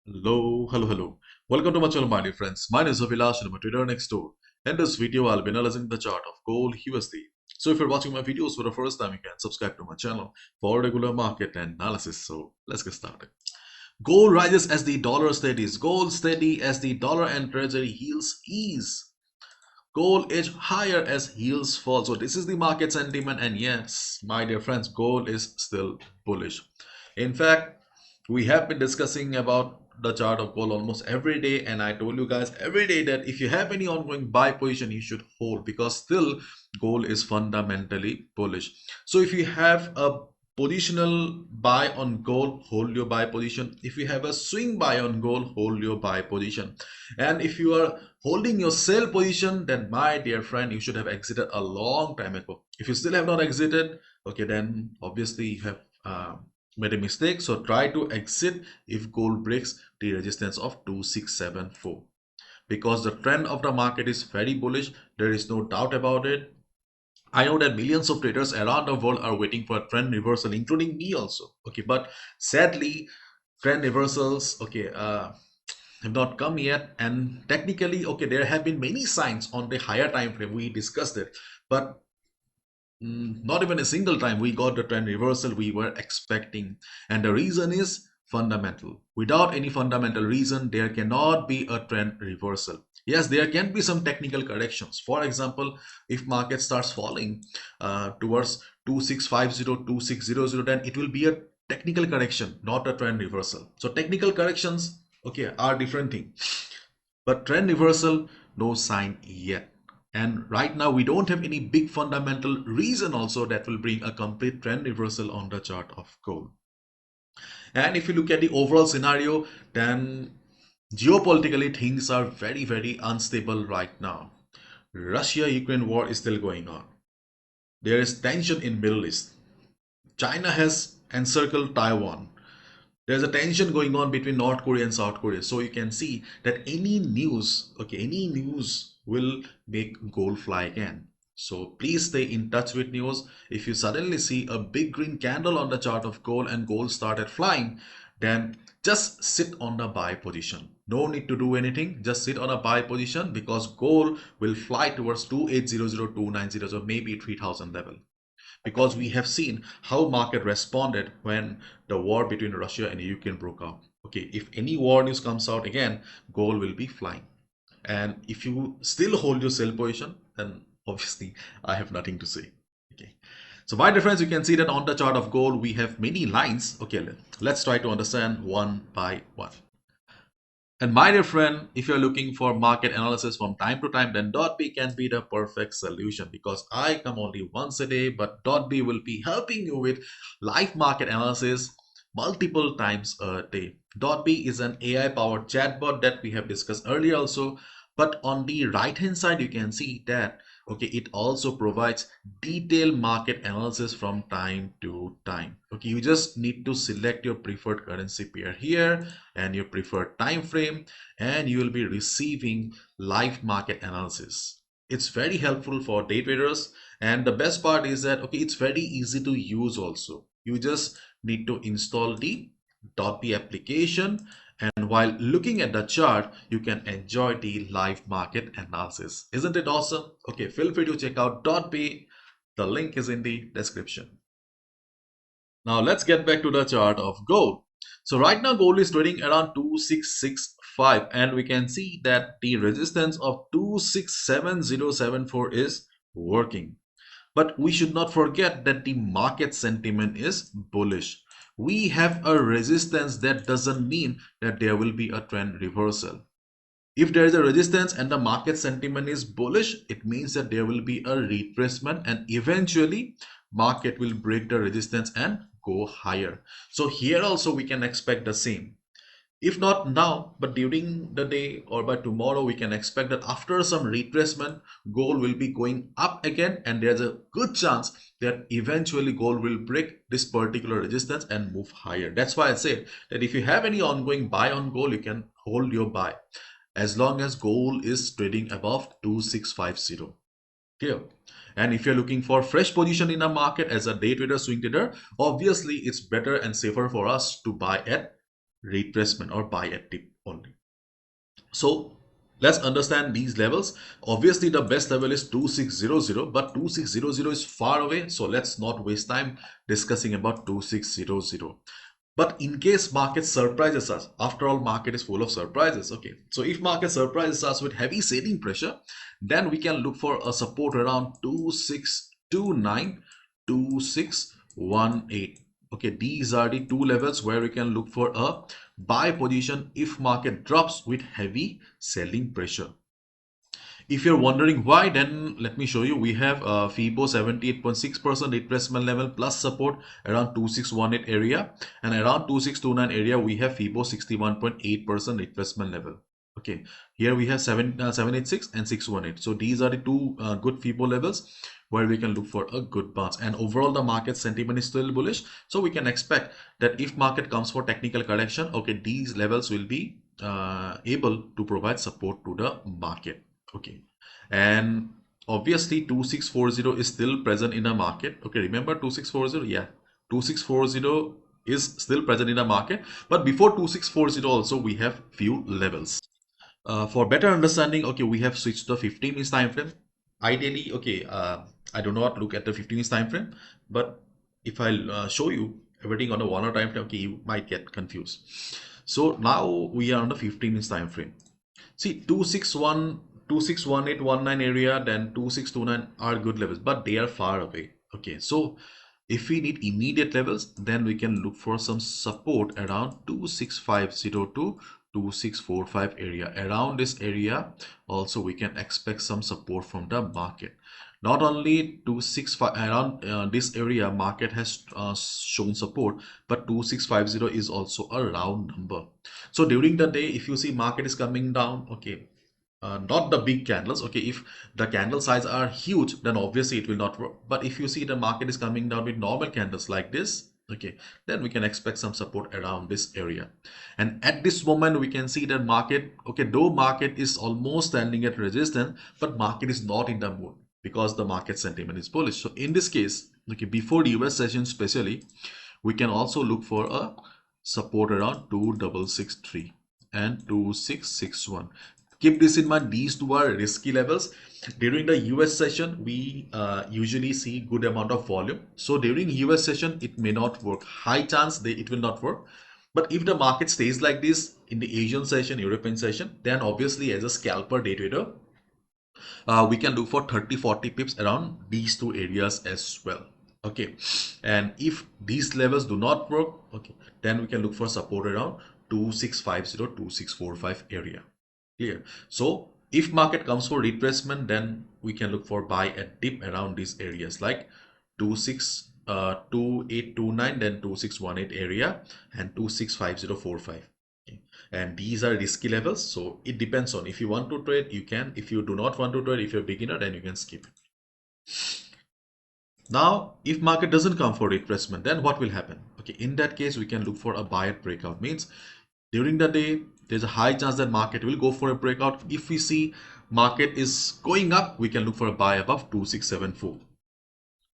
Hello. Welcome to my channel, my dear friends. My name is Avilash and I'm a trader next door. In this video, I'll be analyzing the chart of gold USD. So if you're watching my videos for the first time, you can subscribe to my channel for regular market analysis. So let's get started. Gold rises as the dollar steadies. Gold steady as the dollar and treasury yields ease. Gold edge higher as yields fall. So this is the market sentiment, and yes, my dear friends, gold is still bullish. In fact, we have been discussing about the chart of gold almost every day, and I told you guys every day that if you have any ongoing buy position, you should hold because still gold is fundamentally bullish. So if you have a positional buy on gold, hold your buy position. If you have a swing buy on gold, hold your buy position. And if you are holding your sell position, then my dear friend, you should have exited a long time ago. If you still have not exited, okay, then obviously you have made a mistake. So try to exit if gold breaks the resistance of 2674, because the trend of the market is very bullish. There is no doubt about it. I know that millions of traders around the world are waiting for a trend reversal, including me also. Okay, but sadly, trend reversals, okay, have not come yet. And technically, okay, there have been many signs on the higher time frame. We discussed it, but not even a single time we got the trend reversal we were expecting. And the reason is fundamental. Without any fundamental reason, there cannot be a trend reversal. Yes, there can be some technical corrections. For example, if market starts falling towards 2650, 2600, then it will be a technical correction, not a trend reversal. So technical corrections, okay, are different thing. But trend reversal, no sign yet. And right now, we don't have any big fundamental reason also that will bring a complete trend reversal on the chart of gold. And if you look at the overall scenario, then geopolitically things are very unstable right now. Russia-Ukraine war is still going on. There is tension in Middle East. China has encircled Taiwan. There's a tension going on between North Korea and South Korea. So you can see that any news, okay, any news will make gold fly again. So please stay in touch with news. If you suddenly see a big green candle on the chart of gold and gold started flying, then just sit on the buy position. No need to do anything. Just sit on a buy position because gold will fly towards 2800, 2900, maybe 3000 level, because we have seen how market responded when the war between Russia and Ukraine broke out. Okay, if any war news comes out again, gold will be flying. And if you still hold your sell position, then obviously I have nothing to say. Okay. So my dear friends, you can see that on the chart of gold, we have many lines. Okay, let's try to understand one by one. And my dear friend, if you're looking for market analysis from time to time, then Dotbee can be the perfect solution because I come only once a day, but Dotbee will be helping you with live market analysis multiple times a day. Dotbee is an AI-powered chatbot that we have discussed earlier also, but on the right-hand side, you can see that okay, it also provides detailed market analysis from time to time. Okay, you just need to select your preferred currency pair here and your preferred time frame, and you will be receiving live market analysis. It's very helpful for day traders, and the best part is that okay, it's very easy to use also. You just need to install the Dotbee application, and while looking at the chart, you can enjoy the live market analysis. Isn't it awesome? Okay, feel free to check out Dotbee. The link is in the description. Now let's get back to the chart of gold. So right now gold is trading around 2665, and we can see that the resistance of 267074 is working. But we should not forget that the market sentiment is bullish. We have a resistance. That doesn't mean that there will be a trend reversal. If there is a resistance and the market sentiment is bullish, it means that there will be a retracement and eventually market will break the resistance and go higher. So here also we can expect the same. If not now, but during the day or by tomorrow, we can expect that after some retracement, gold will be going up again, and there's a good chance that eventually gold will break this particular resistance and move higher. That's why I said that if you have any ongoing buy on gold, you can hold your buy as long as gold is trading above 2650. Clear? And if you're looking for fresh position in a market as a day trader, swing trader, obviously it's better and safer for us to buy at retracement or buy at dip only. So let's understand these levels. Obviously, the best level is 2600, but 2600 is far away. So let's not waste time discussing about 2600. But in case market surprises us, after all, market is full of surprises. Okay, so if market surprises us with heavy selling pressure, then we can look for a support around 2629, 2618. Okay, these are the two levels where we can look for a buy position if market drops with heavy selling pressure. If you're wondering why, then let me show you. We have FIBO 78.6% retracement level plus support around 2618 area, and around 2629 area we have FIBO 61.8% retracement level. Okay, here we have 786 and 618. So these are the two good FIBO levels where we can look for a good bounce. And overall, the market sentiment is still bullish. So we can expect that if market comes for technical correction, okay, these levels will be able to provide support to the market. Okay, and obviously 2640 is still present in the market. Okay, remember 2640? Yeah, 2640 is still present in the market, but before 2640 also we have few levels. For better understanding, okay, we have switched to 15 minutes time frame. Ideally, okay, I do not look at the 15 minutes time frame, but if I show you everything on a 1 hour time frame, okay, you might get confused. So now we are on the 15 minutes time frame. See, 261, 261819 area, then 2629 are good levels, but they are far away. Okay, so if we need immediate levels, then we can look for some support around 26502 to 2645 area. Around this area, also we can expect some support from the market. Not only 265 around this area, market has shown support, but 2650 is also a round number. So during the day, if you see market is coming down, okay, not the big candles. Okay, if the candle size are huge, then obviously it will not work. But if you see the market is coming down with normal candles like this, okay, then we can expect some support around this area. And at this moment, we can see that market, okay, though market is almost standing at resistance, but market is not in the mood because the market sentiment is bullish. So in this case, okay, before the US session especially, we can also look for a support around 2663 and 2661. Keep this in mind, these two are risky levels. During the US session, we usually see good amount of volume. So during US session, it may not work. High chance it will not work. But if the market stays like this in the Asian session, European session, then obviously as a scalper day trader, we can look for 30-40 pips around these two areas as well. Okay, and if these levels do not work, okay, then we can look for support around 2650 2645 area. Clear? So if market comes for retracement, then we can look for buy at dip around these areas like 2829, then 2618 area, and 265045. Okay. And these are risky levels, so it depends on if you want to trade, you can. If you do not want to trade, if you're a beginner, then you can skip it. Now, if market doesn't come for retracement, then what will happen? Okay, in that case, we can look for a buy at breakout. Means during the day, there's a high chance that market will go for a breakout. If we see market is going up, we can look for a buy above 2674.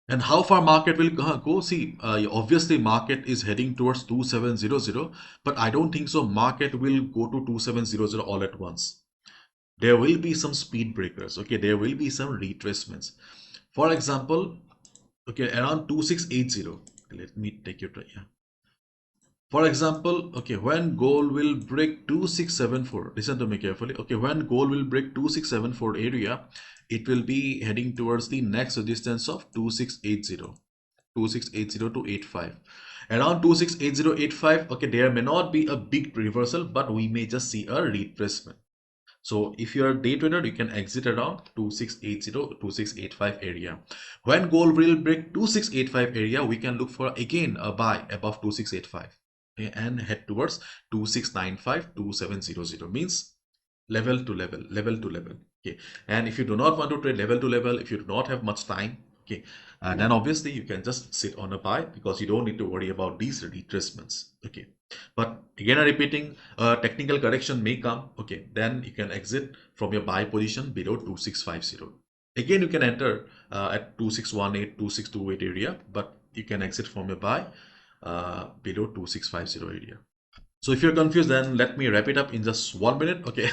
And how far market will go? See, obviously market is heading towards 2700, but I don't think so market will go to 2700 all at once. There will be some speed breakers. Okay, there will be some retracements. For example, okay, around 2680. Let me take your yeah. For example, okay, when gold will break 2674, listen to me carefully. Okay, when gold will break 2674 area, it will be heading towards the next resistance of 2680, 2680 to 85. Around 268085, okay, there may not be a big reversal, but we may just see a retracement. So if you're a day trader, you can exit around 2680, 2685 area. When gold will break 2685 area, we can look for again a buy above 2685 and head towards 2695, 2700. Means level to level, level to level. Okay. And if you do not want to trade level to level, if you do not have much time, okay, then obviously you can just sit on a buy because you don't need to worry about these retracements. Okay. But again, I'm repeating, technical correction may come. Okay, then you can exit from your buy position below 2650. Again, you can enter at 2618, 2628 area, but you can exit from your buy below 2650 area. So if you're confused, then let me wrap it up in just 1 minute. Okay.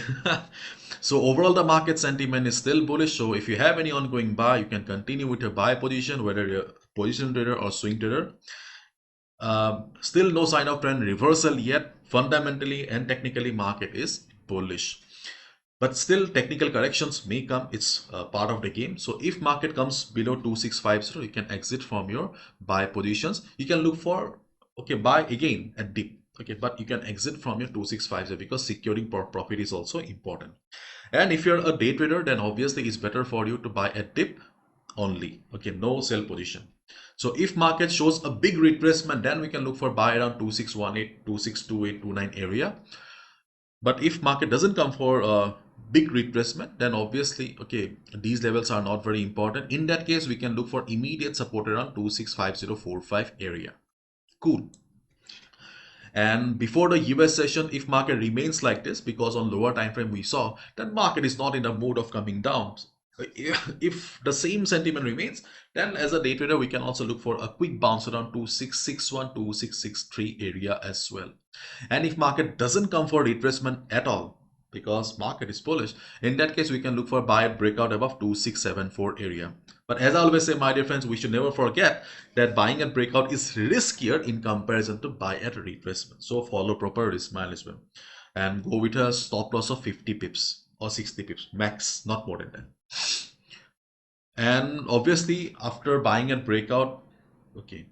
So overall, the market sentiment is still bullish. So if you have any ongoing buy, you can continue with your buy position, whether you're a position trader or swing trader. Still no sign of trend reversal yet. Fundamentally and technically, market is bullish. But still, technical corrections may come. It's part of the game. So if market comes below 2650, you can exit from your buy positions. You can look for, okay, buy again at dip. Okay, but you can exit from your 2650 because securing profit is also important. And if you're a day trader, then obviously it's better for you to buy at dip only. Okay, no sell position. So if market shows a big retracement, then we can look for buy around 2618, 2628, 29 area. But if market doesn't come for a big retracement, then obviously, okay, these levels are not very important. In that case, we can look for immediate support around 265045 area. Cool. And before the US session, if market remains like this, because on lower time frame we saw that market is not in the mood of coming down. If the same sentiment remains, then as a day trader, we can also look for a quick bounce around 2661, 2663 area as well. And if market doesn't come for retracement at all, because market is bullish, in that case we can look for buy at breakout above 2674 area. But as I always say, my dear friends, we should never forget that buying at breakout is riskier in comparison to buy at retracement. So follow proper risk management and go with a stop loss of 50 pips or 60 pips max, not more than that. And obviously after buying at breakout, okay,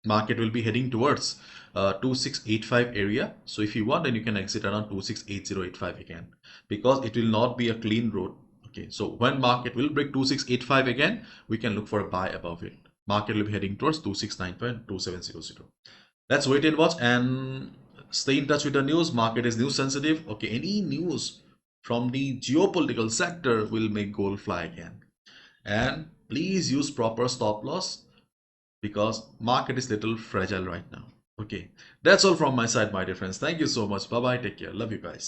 market will be heading towards 2685 area. So if you want, then you can exit around 268085 again, because it will not be a clean road. Okay, so when market will break 2685 again, we can look for a buy above it. Market will be heading towards 2695.2700. Let's wait and watch and stay in touch with the news. Market is news sensitive. Okay, any news from the geopolitical sector will make gold fly again. And please use proper stop loss, because market is little fragile right now. Okay, that's all from my side, my dear friends. Thank you so much. Bye bye. Take care. Love you guys.